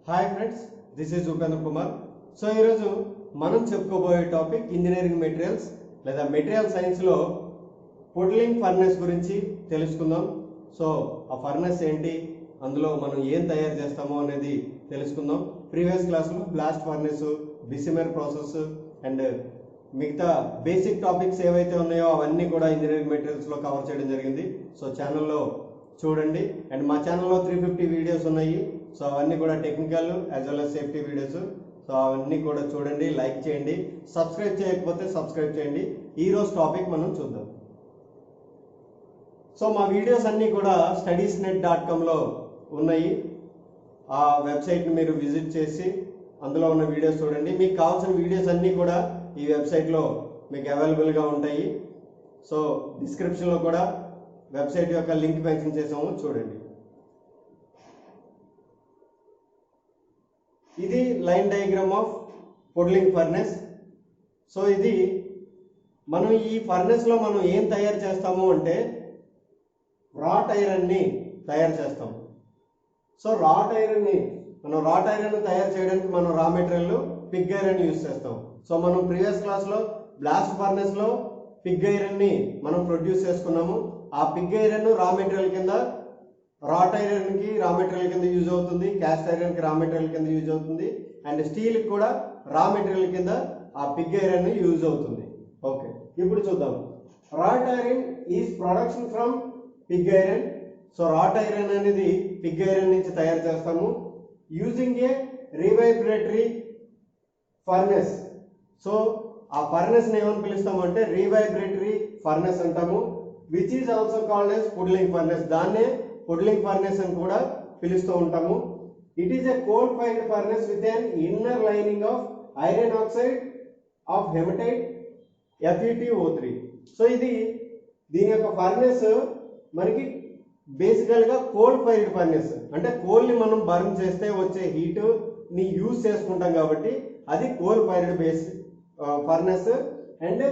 Hi friends, this is Upendra Kumar. So ఈరోజు మనం చెప్పుకోబోయే టాపిక్ ఇంజనీరింగ్ మెటీరియల్స్ లేదా మెటీరియల్ సైన్స్లో పుడ్లింగ్ ఫర్నెస్ గురించి తెలుసుకుందాం. సో ఆ ఫర్నెస్ ఏంటి, అందులో మనం ఏం తయారు చేస్తామో అనేది తెలుసుకుందాం. ప్రీవియస్ క్లాస్లో బ్లాస్ట్ ఫర్నెస్, బిసిమర్ ప్రాసెస్ అండ్ మిగతా బేసిక్ టాపిక్స్ ఏవైతే ఉన్నాయో అవన్నీ కూడా ఇంజనీరింగ్ మెటీరియల్స్లో కవర్ చేయడం జరిగింది. సో ఛానల్లో చూడండి. అండ్ మా ఛానల్లో 350 వీడియోస్ ఉన్నాయి. సో అవన్నీ కూడా technical as well as safety videos. So అవన్నీ కూడా చూడండి, లైక్ చేయండి. సబ్స్క్రైబ్ చేయకపోతే సబ్స్క్రైబ్ చేయండి. ఈరోజు టాపిక్ మనం చూద్దాం. సో మా వీడియోస్ అన్నీ కూడా studiesnet.comలో ఉన్నాయి. ఆ వెబ్సైట్ని మీరు విజిట్ చేసి అందులో ఉన్న వీడియోస్ చూడండి. మీకు కావాల్సిన వీడియోస్ అన్నీ కూడా ఈ వెబ్సైట్లో మీకు అవైలబుల్గా ఉంటాయి. సో డిస్క్రిప్షన్లో కూడా వెబ్సైట్ యొక్క లింక్ మెన్షన్ చేసాము, చూడండి. ఇది line diagram of puddling furnace. So ఇది మనం ఈ ఫర్నెస్లో మనం ఏం తయారు చేస్తాము అంటే రాట్ ఐరన్ని తయారు చేస్తాం. సో రాట్ ఐరన్ని తయారు చేయడానికి మనం raw material Pig iron use చేస్తాం. సో మనం ప్రీవియస్ క్లాస్లో బ్లాస్ట్ ఫర్నెస్లో పిగ్ ఐరన్ని మనం ప్రొడ్యూస్ చేసుకున్నాము. ఆ పిగ్ ఐరన్ రా మెటీరియల్ కింద, రాట్ ఐరన్కి రా మెటీరియల్ కింద యూజ్ అవుతుంది, క్యాస్ట్ ఐరన్కి రా మెటీరియల్ కింద యూజ్ అవుతుంది, అండ్ స్టీల్కి కూడా రా మెటీరియల్ కింద ఆ పిగ్ ఐరన్ యూజ్ అవుతుంది. ఓకే, ఇప్పుడు చూద్దాం. Wrought iron is production from pig iron. So wrought iron అనేది పిగ్ ఐరన్ నుంచి తయారు చేస్తాము using a reverberatory furnace. So ఆ ఫర్నెస్ని ఏమని పిలుస్తాము అంటే రీవైబ్రేటరీ ఫర్నెస్ అంటాము, which is also called as puddling furnace. దాన్నే పుడ్లింగ్ ఫర్నెస్ అని కూడా పిలుస్తూ ఉంటాము. It is a coal fired furnace with an inner lining of iron oxide of hematite FeTO3. So దీని యొక్క ఫర్నెస్ మనకి బేసికల్గా కోల్ ఫైర్డ్ ఫర్నెస్, అంటే కోల్ని మనం బర్న్ చేస్తే వచ్చే హీట్ని యూజ్ చేసుకుంటాం కాబట్టి అది coal fired base furnace. And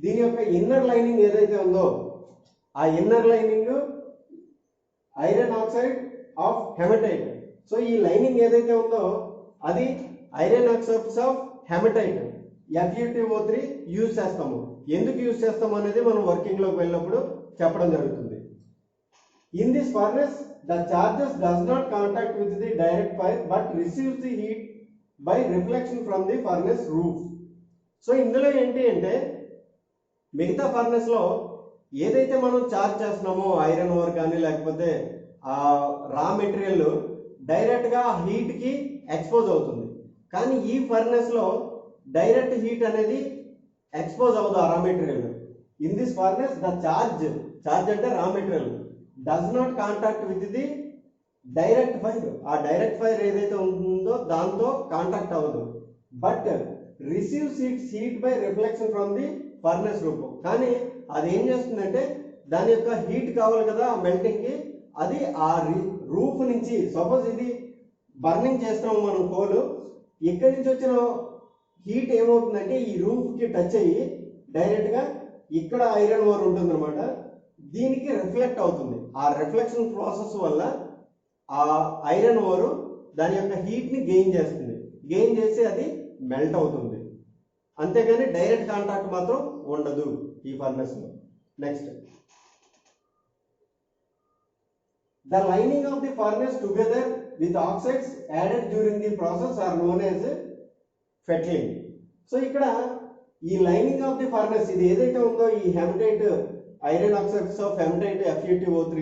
దీని యొక్క ఇన్నర్ లైనింగ్ ఏదైతే ఉందో ఆ inner lining iron oxide of hematite. So ఈ లైనింగ్ ఏదైతే ఉందో అది iron oxides of hematite FeTO3 use చేస్తాము. ఎందుకు యూజ్ చేస్తాము అనేది మనం వర్కింగ్లోకి వెళ్ళినప్పుడు చెప్పడం జరుగుతుంది. In this furnace the charges does not contact with the direct fire but receives the heat by reflection from the furnace roof. So ఇందులో ఏంటి అంటే మిగతా ఫర్నెస్లో ఏదైతే మనం చార్జ్ చేస్తున్నామో ఐరన్ ఓర్ కానీ లేకపోతే ఆ రా మెటీరియల్ డైరెక్ట్గా హీట్కి ఎక్స్పోజ్ అవుతుంది. కానీ ఈ ఫర్నెస్లో డైరెక్ట్ హీట్ అనేది ఎక్స్పోజ్ అవ్వదు ఆ raw material. In this furnace the charge అంటే raw material does not contact with the direct fire. ఆ డైరెక్ట్ ఫైర్ ఏదైతే ఉంటుందో దాంతో కాంటాక్ట్ అవ్వదు, but receives its heat by reflection from the furnace roof. కానీ అది ఏం చేస్తుందంటే దాని యొక్క హీట్ కావాలి కదా ఆ మెల్టింగ్కి, అది ఆ రూఫ్ నుంచి, సపోజ్ ఇది బర్నింగ్ చేస్తున్నాము మనం కోలు, ఇక్కడి నుంచి వచ్చిన హీట్ ఏమవుతుందంటే ఈ రూఫ్కి టచ్ అయ్యి డైరెక్ట్గా ఇక్కడ ఐరన్ ఓర్ ఉంటుందన్నమాట, దీనికి రిఫ్లెక్ట్ అవుతుంది. ఆ రిఫ్లెక్షన్ ప్రాసెస్ వల్ల ఆ ఐరన్ ఓరు దాని యొక్క హీట్ని గెయిన్ చేసి అది మెల్ట్ అవుతుంది. అంతేగాని డైరెక్ట్ కాంటాక్ట్ మాత్రం ఉండదు ఈ ఫర్నెస్లో. Next, the lining of the furnace together with oxides added during the process are known as fettling. So ఇక్కడ ఈ లైనింగ్ ఆఫ్ ది ఫర్నెస్ ఇది ఏదైతే ఉందో ఈ hematite iron oxides of hematite FeTO3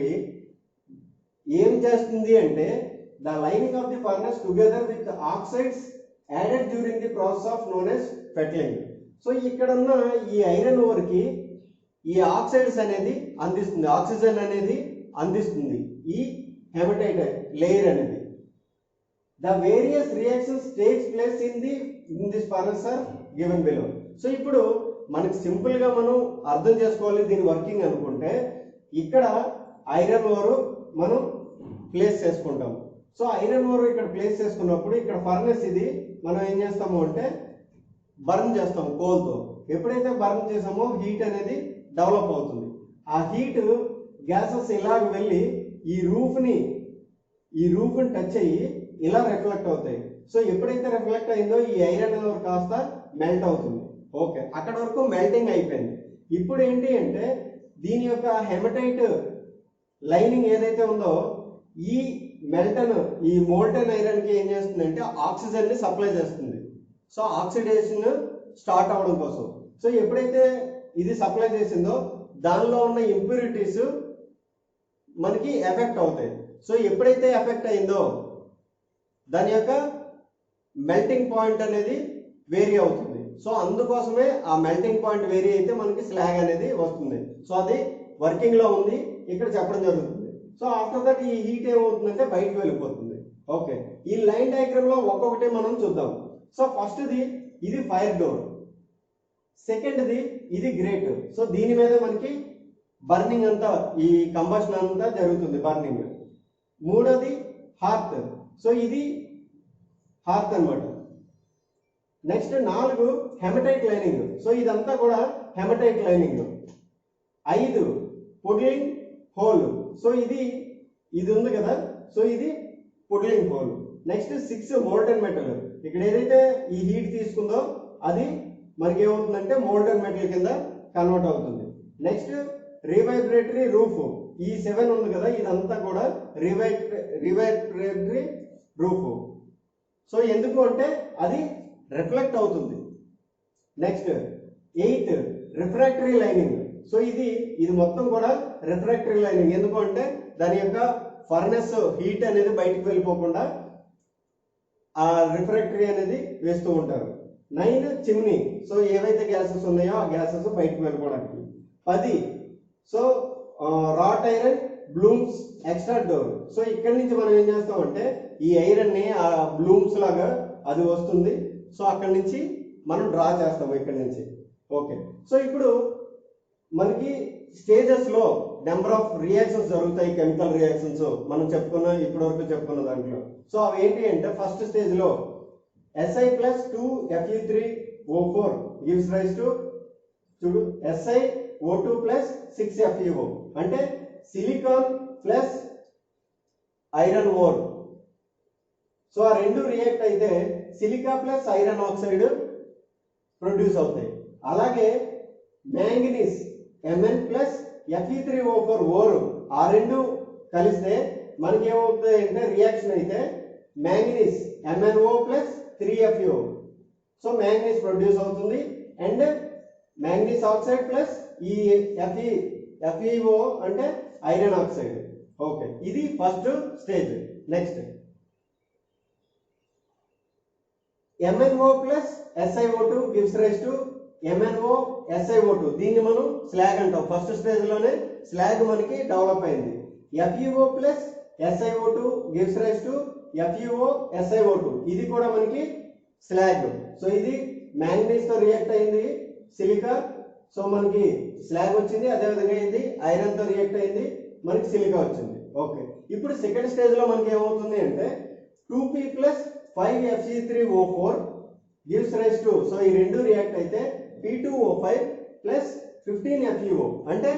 ఏం చేస్తుంది అంటే the lining of the furnace together with oxides added during the process of known as fettling. So ఇక్కడ ఉన్న ఈ ఐరన్ ఓర్కి ఈ ఆక్సైడ్స్ అనేది అందిస్తుంది, ఆక్సిజన్ అనేది అందిస్తుంది ఈ హెమటైట్ లేయర్ అనేది. The various reactions takes place in this furnace are given below. So ఇప్పుడు మనకి సింపుల్గా మనం అర్థం చేసుకోవాలి దీని వర్కింగ్ అనుకుంటే, ఇక్కడ ఐరన్ ఓర్ మనం ప్లేస్ చేసుకుంటాం. సో ఐరన్ ఓర్ ఇక్కడ ప్లేస్ చేసుకున్నప్పుడు ఇక్కడ ఫర్నెస్ ఇది మనం ఏం చేస్తాము అంటే బర్న్ చేస్తాము కోల్తో. ఎప్పుడైతే బర్న్ చేసామో హీట్ అనేది డెవలప్ అవుతుంది. ఆ హీట్ గ్యాసెస్ ఇలాగ వెళ్ళి ఈ రూఫ్ని టచ్ అయ్యి ఇలా రిఫ్లెక్ట్ అవుతాయి. సో ఎప్పుడైతే రిఫ్లెక్ట్ అయిందో ఈ ఐరన్ ఓర్ కాస్త మెల్ట్ అవుతుంది. ఓకే, అక్కడ వరకు మెల్టింగ్ అయిపోయింది. ఇప్పుడు ఏంటి అంటే దీని యొక్క హెమటైట్ లైనింగ్ ఏదైతే ఉందో ఈ ఈ మోల్టన్ ఐరన్ కి ఏం చేస్తుందంటే ఆక్సిజన్ ని సప్లై చేస్తుంది. సో ఆక్సిడేషన్ స్టార్ట్ అవడం కోసం. సో ఎప్పుడైతే ఇది సప్లై చేసిందో దానిలో ఉన్న ఇంప్యూరిటీస్ మనకి ఎఫెక్ట్ అవుతాయి. సో ఎప్పుడైతే ఎఫెక్ట్ అయిందో దాని యొక్క మెల్టింగ్ పాయింట్ అనేది వేరీ అవుతుంది. సో అందుకోసమే ఆ మెల్టింగ్ పాయింట్ వేరీ అయితే మనకి స్లాగ్ అనేది వస్తుంది. సో అది వర్కింగ్ లో ఉంది, ఇక్కడ చెప్పడం జరుగుతుంది. సో ఆఫ్టర్ దట్ ఈ హీట్ ఏమవుతుందంటే బయటకు వెళ్ళిపోతుంది. ఓకే, ఈ లైన్ డయాగ్రామ్ లో ఒక్కొక్కటి మనం చూద్దాం. సో ఫస్ట్ ఇది ఫైర్ డోర్, సెకండ్ది ఇది గ్రేట్. సో దీని మీద మనకి బర్నింగ్ అంతా ఈ కంబషన్ అంతా జరుగుతుంది, బర్నింగ్. మూడోది హార్త్. సో ఇది హార్త్ అన్నమాట. Next 4 hematite lining. సో ఇదంతా కూడా hematite lining. 5 puddling hole. So ఇది ఉంది కదా, సో ఇది puddling hole. Next 6 molten metal. ఇక్కడ ఏదైతే ఈ హీట్ తీసుకుందో అది మనకి ఏమవుతుందంటే మోల్టన్ మెటల్ కింద కన్వర్ట్ అవుతుంది. Next reverberatory roof. ఈ 7 ఉంది కదా, ఇదంతా కూడా రివైబ్రేటరీ రూఫ్. సో ఎందుకు అంటే అది రిఫ్లెక్ట్ అవుతుంది. Next 8 refractory lining. సో ఇది మొత్తం కూడా రిఫ్రాక్టరీ లైనింగ్. ఎందుకు అంటే దాని యొక్క ఫర్నెస్ హీట్ అనేది బయటకు వెళ్ళిపోకుండా ఆ రిఫ్రాక్టరీ అనేది వేస్తూ ఉంటారు. 9 చిమ్నీ. సో ఏవైతే గ్యాసెస్ ఉన్నాయో ఆ గ్యాసెస్ బయటకు వెళ్ళిపోవడానికి. 10 so wrought iron blooms extra door. So ఇక్కడ నుంచి మనం ఏం చేస్తామంటే ఈ ఐరన్ ని ఆ బ్లూమ్స్ లాగా అది వస్తుంది. సో అక్కడి నుంచి మనం డ్రా చేస్తాము ఇక్కడ నుంచి. ఓకే, సో ఇప్పుడు మనకి స్టేజెస్ లో నెంబర్ ఆఫ్ రియాక్షన్స్ జరుగుతాయి, కెమికల్ రియాక్షన్స్ మనం ఇప్పటి వరకు చెప్పుకున్న దాంట్లో. సో అవి ఏంటి అంటే ఫస్ట్ స్టేజ్ లో Si plus 2Fe3O4 gives rise to SiO2 plus 6FeO. అంటే silicon plus iron ore. So ఆ రెండు రియాక్ట్ అయితే silica plus iron oxide produce అవుతాయి. అలాగే manganese Mn plus Fe3O4 or, ఆ రెండు కలిస్తే మనకి ఏమవుతుంది అంటే రియాక్షన్ అయితే manganese MnO plus 3FeO. So manganese produce అవుతుంది అండ్ మ్యాంగనీస్ ఆక్సైడ్ ప్లస్ ఈ FeO అంటే ఐరన్ ఆక్సైడ్. ఓకే, ఇది first stage. Next MnO plus SiO2 gives rise to MnO SiO2. దీన్ని మనం స్లాగ్ అంటాం. ఫస్ట్ స్టేజ్ లోనే స్లాగ్ మనకి డెవలప్ అయింది. FeO plus SiO2 gives rise to FeO SiO2. ఇది కూడా మనకి స్లాగ్. సో ఇది మ్యాంగనీస్ తో రియాక్ట్ అయింది సిలికా, సో మనకి స్లాగ్ వచ్చింది. అదేవిధంగా ఇది ఐరన్ తో రియాక్ట్ అయింది, మనకి సిలికా వచ్చింది. ఓకే, ఇప్పుడు సెకండ్ స్టేజ్ లో మనకి ఏమవుతుంది అంటే 2P plus 5Fe3O4 gives rise to, so ఈ రెండు రియాక్ట్ అయితే P2O5 ప్లస్ 15FeO. అంటే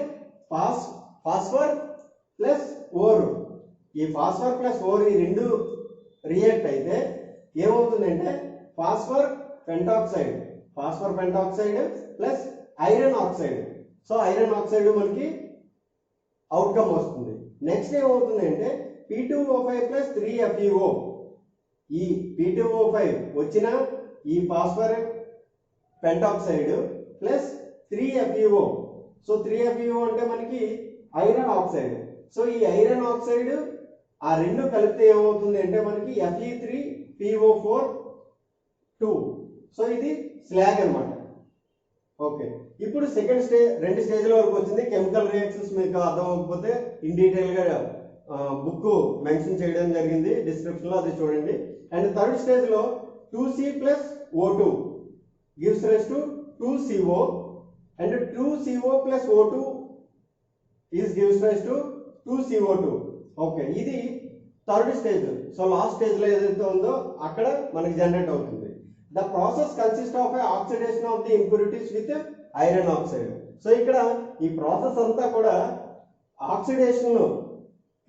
ఫాస్ఫర్ ప్లస్ ఓర్. ఈ ఫాస్ఫర్ ప్లస్ ఓర్ ఈ రెండు రియాక్ట్ అయితే ఏమవుతుందంటే phosphor pentoxide plus iron oxide. So iron oxide మనకి అవుట్కమ్ వస్తుంది. నెక్స్ట్ ఏమవుతుంది అంటే P2O5 ప్లస్ 3FeO. ఈ P2O5 వచ్చిన ఈ phosphor pentoxide plus 3FeO. So 3FeO అంటే మనకి ఐరన్ ఆక్సైడ్. సో ఈ ఐరన్ ఆక్సైడ్ ఆ రెండు కలిపితే ఏమవుతుంది అంటే మనకి Fe3PO4 సో ఇది స్లాగ్ అన్నమాట. ఓకే, ఇప్పుడు సెకండ్ స్టేజ్, రెండు స్టేజ్ల వరకు వచ్చింది. కెమికల్ రియాక్షన్స్ మీకు అర్థం అవ్వకపోతే ఇన్ డీటెయిల్ గా బుక్ మెన్షన్ చేయడం జరిగింది డిస్క్రిప్షన్ లో, అది చూడండి. అండ్ థర్డ్ స్టేజ్ లో 2C plus O2 gives rise to 2CO and 2CO plus O2 is gives rise to 2CO2. Okay, ఇది third stage. So last stage లో ఏదైతే ఉందో అక్కడ మనకి జనరేట్ అవుతుంది. The process consists of a oxidation of the impurities with iron oxide. So ఇక్కడ ఈ process అంతా కూడా oxidation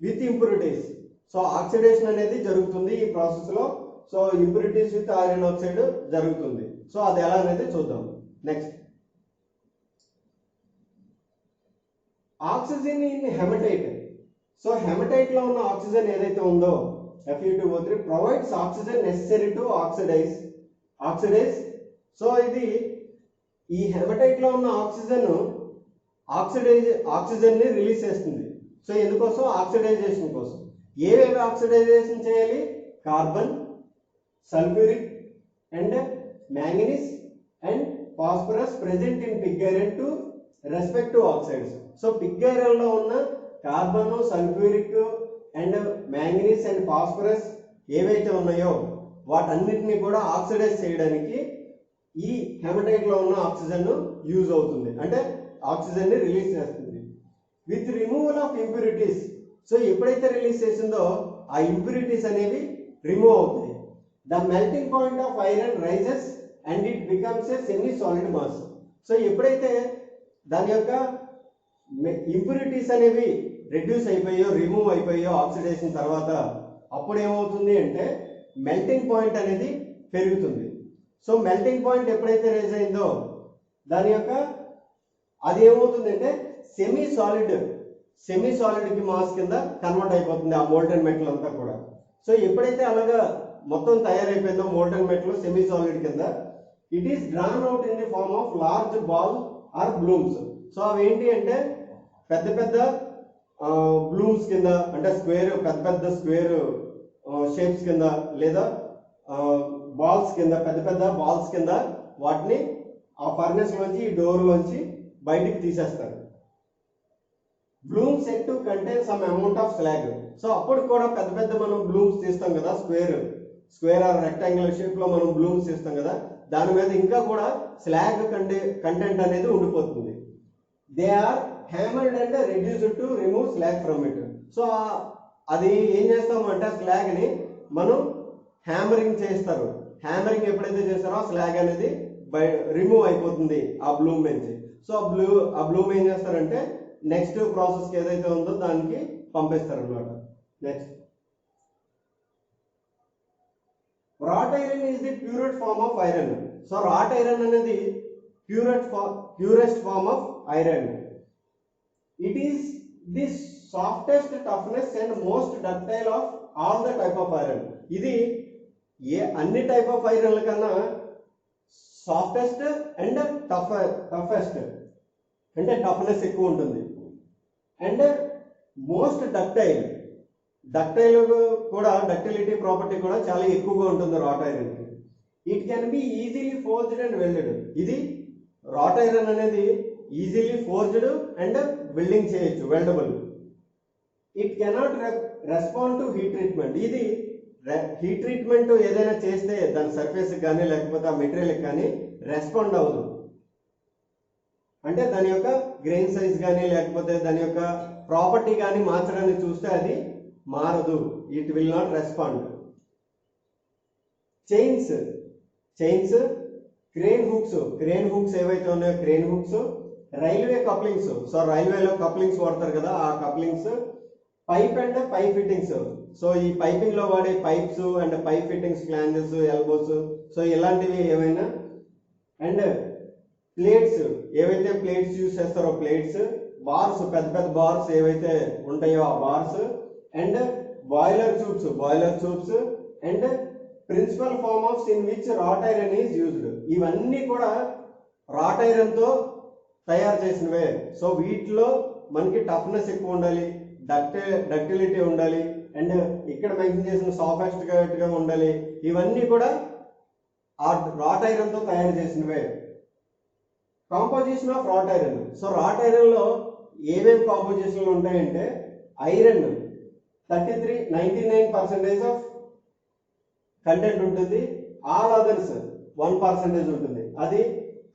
with impurities. So oxidation అనేది జరుగుతుంది ఈ ప్రాసెస్లో. So impurities with iron oxide జరుగుతుంది. సో అది ఎలా అనేది చూద్దాం. Next, oxygen in hematite. So hematite లో ఉన్న ఆక్సిజన్ ఏదైతే ఉందో Fe2O3 provides oxygen necessary to oxidise. So ఇది ఈ హెమటైట్ లో ఉన్న ఆక్సిజన్ ని రిలీజ్ చేస్తుంది. సో ఎందుకోసం? ఆక్సిడైజేషన్ కోసం. ఏవేవి ఆక్సిడైజేషన్ చేయాలి? Carbon, sulphuric and manganese and phosphorus present in Pig iron to respective oxides. So Pig iron లో ఉన్న carbon, sulphuric and manganese and phosphorus ఏవైతే ఉన్నాయో వాటన్నిటిని కూడా ఆక్సిడైజ్ చేయడానికి ఈ హెమటైట్ లో ఉన్న ఆక్సిజన్ యూజ్ అవుతుంది, అంటే ఆక్సిజన్ ని రిలీజ్ చేస్తుంది. With removal of impurities. So ఎప్పుడైతే రిలీజ్ చేసిందో ఆ ఇంప్యూరిటీస్ అనేవి రిమూవ్ అవుతాయి. The melting point of iron rises and it becomes a semi solid mass. So ఎప్పుడైతే దాని యొక్క ఇంప్యూరిటీస్ అనేవి రెడ్యూస్ అయిపోయో, రిమూవ్ అయిపోయో ఆక్సిడేషన్ తర్వాత, అప్పుడు ఏమవుతుంది అంటే మెల్టింగ్ పాయింట్ అనేది పెరుగుతుంది. సో మెల్టింగ్ పాయింట్ ఎప్పుడైతే రేజ్ అయిందో దాని యొక్క అది ఏమవుతుంది అంటే సెమీ సాలిడ్ కి మాస్ కింద కన్వర్ట్ అయిపోతుంది ఆ మోల్టెన్ మెటల్ అంతా కూడా. సో ఎప్పుడైతే అలాగా మొత్తం తయారైపోయిందో మోల్టెన్ మెటల్ సెమీ సాలిడ్ కింద, it is drawn out in the form of large ball or blooms. So అవి ఏంటి అంటే పెద్ద పెద్ద బ్లూమ్స్ కింద, అంటే పెద్ద స్క్వేర్ షేప్స్ కింద, లేదా బాల్స్ కింద, పెద్ద బాల్స్ కింద వాటిని ఆ ఫర్నెస్ లోంచి, ఈ డోర్ లోంచి బయటికి తీసేస్తారు. Blooms set to contain some amount of slag. So అప్పుడు కూడా పెద్ద మనం బ్లూమ్స్ తీస్తాం కదా, స్క్వేర్ ఆర్ రెక్టాంగులర్ షేప్ లో మనం బ్లూమ్స్ తీస్తాం కదా, దాని మీద ఇంకా కూడా స్లాగ్ కంటెంట్ అనేది ఉండిపోతుంది. They are hammered and reduced to remove slag from it. So అది ఏం చేస్తాము అంటే స్లాగ్ ని మనం హ్యామరింగ్ చేస్తారు. హ్యామరింగ్ ఎప్పుడైతే చేస్తారో ఆ స్లాగ్ అనేది రిమూవ్ అయిపోతుంది ఆ బ్లూమ్ నుంచి. సో ఆ బ్లూమ్ ఏం చేస్తారంటే నెక్స్ట్ ప్రాసెస్ కి ఏదైతే ఉందో దానికి పంపిస్తారు అన్నమాట. Next, wrought iron is the purest form of iron. So wrought iron అనేది purest form of iron. It is the softest, toughness and most ductile of all the type of iron. ఇది అన్ని type of ఐరన్ల కన్నా softest and toughest, అంటే toughness ఎక్కువ ఉంటుంది. And most ductile కూడా, ductility property కూడా చాలా ఎక్కువగా ఉంటుంది రాట్ ఐరన్ కి. It can be easily forged and welded. ఇది రాట్ ఐరన్ అనేది ఈజీలీ ఫోర్జ్డ్ అండ్ వెల్డింగ్ చేయొచ్చు, weldable. It cannot respond to heat treatment. ఇది హీట్ ట్రీట్మెంట్ ఏదైనా చేస్తే దాని సర్ఫేస్ కానీ లేకపోతే ఆ మెటీరియల్ కానీ రెస్పాండ్ అవ్వదు. అంటే దాని యొక్క గ్రెయిన్ సైజ్ కానీ లేకపోతే దాని యొక్క ప్రాపర్టీ కానీ మార్చడానికి చూస్తే అది మారదు. It will not respond. Chains, crane hooks ఏవైతే ఉన్నాయో crane hooks, railway couplings. So రైల్వేలో కప్లింగ్స్ వాడతారు కదా, ఆ couplings, pipe and pipe fittings. So ఈ పైపింగ్ లో వాడే pipes and pipe fittings, flanges, elbows, so ఇలాంటివి ఏమైనా. అండ్ ప్లేట్స్, ఏవైతే ప్లేట్స్ యూజ్ చేస్తారో ప్లేట్స్, బార్స్, పెద్ద బార్స్ ఏవైతే ఉంటాయో ఆ bars, and boiler tubes and principal form of in which wrought iron is used. ఇవన్నీ కూడా రాట్ ఐరన్ తో తయారు చేసినవే. సో వీటిలో మనకి టఫ్నెస్ ఎక్కువ ఉండాలి, డక్టిలిటీ ఉండాలి, అండ్ ఇక్కడ మెన్షన్ చేసిన సాఫ్టెస్ట్ గా ఉండాలి. ఇవన్నీ కూడా ఆ రాట్ ఐరన్ తో తయారు చేసినవే. Composition of rot iron. So wrought iron లో ఏమేమి కాంపోజిషన్లు ఉంటాయంటే, ఐరన్ 99% ఆఫ్ కంటెంట్ ఉంటుంది, ఆల్ అదర్స్ 1% ఉంటుంది. అది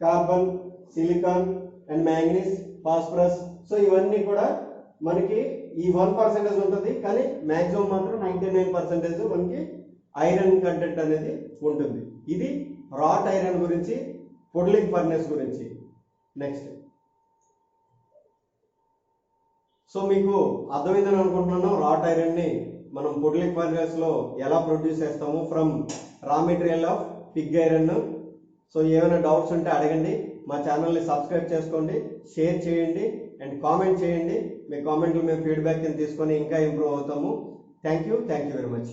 carbon, silicon and manganese, phosphorus. So ఇవన్నీ కూడా మనకి ఈ 1% ఉంటుంది, కానీ మాక్సిమం మాత్రం 99% మనకి ఐరన్ కంటెంట్ అనేది ఉంటుంది. ఇది రాట్ ఐరన్ గురించి, పొడ్లింగ్ ఫర్నెస్ గురించి. నెక్స్ట్, సో మీకు అర్థమైందని అనుకుంటున్నాను రాట్ ఐరన్ ని మనం పొడ్లింగ్ ఫర్నెస్లో ఎలా ప్రొడ్యూస్ చేస్తాము from raw material of Pig iron. So ఏమైనా డౌట్స్ ఉంటే అడగండి. మా ఛానల్ని సబ్స్క్రైబ్ చేసుకోండి, షేర్ చేయండి అండ్ కామెంట్ చేయండి. మీ కామెంట్లు మేము ఫీడ్బ్యాక్ కింద తీసుకొని ఇంకా ఇంప్రూవ్ అవుతాము. Thank you very much.